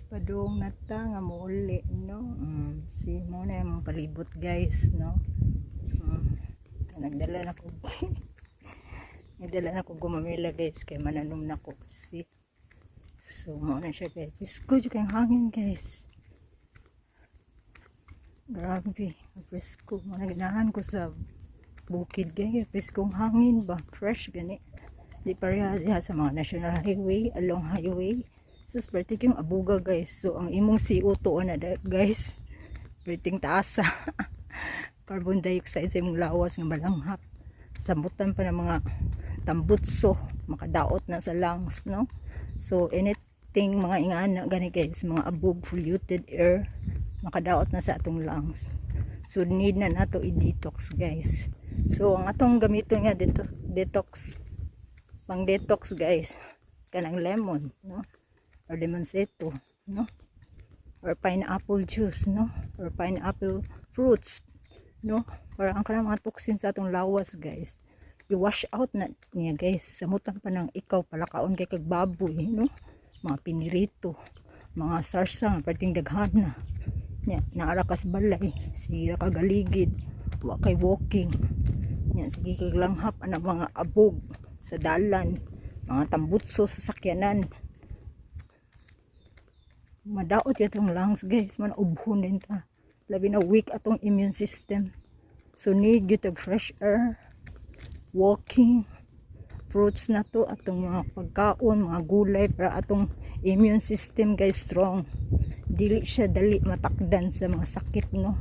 padung nata nga muuli no. Si mo na yung palibot guys no. Nagdala na ko nagdala na ko gumamila guys kay mananom na ko si. So mo na siya guys. Pisko yung kayong hangin guys. Grabe, pisko. Managinahan ko sa bukid guys. Piskong hangin ba? Fresh gani. Di pareha diha sa mga national highway, along highway. So, perting yung abuga guys. So, ang imong CO2 na guys. Perting taasa. Carbon dioxide sa imong lawas nga malanghap. Sambutan pa ng mga tambutso. Makadaot na sa lungs, no? So, anything mga ingana gani guys. Mga abog, polluted air. Makadaot na sa atong lungs. So, need na nato i-detox guys. So, ang atong gamito nga detox. Pang detox guys. Kanang lemon, no? Or lemon seto, no? Or pineapple juice, no? Or pineapple fruits, no? Para ang kanang mga toxin sa atong lawas, guys. I-wash out na niya, guys. Samutan pa ng ikaw, palakaon kay kag baboy, no? Mga pinirito, mga sarsang, parting daghan na. Naarakas balay, sige kagaligid, wa kay walking. Yan, sige kag langhap, anang mga abog sa dalan, mga tambutso sa sakyanan. Madaot yung lungs guys, manubhunin ta. Labi na weak atong immune system. So need you to fresh air, walking, fruits na to, atong mga pagkaon, mga gulay para atong immune system guys strong. Dili siya dali matakdan sa mga sakit no.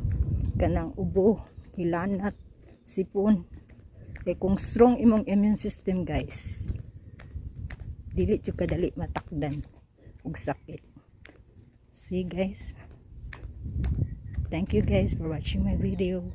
Kanang ubo, hilanat, sipon. Kaya kung strong imong immune system guys, dili siya kadali matakdan og sakit. See guys, thank you guys for watching my video.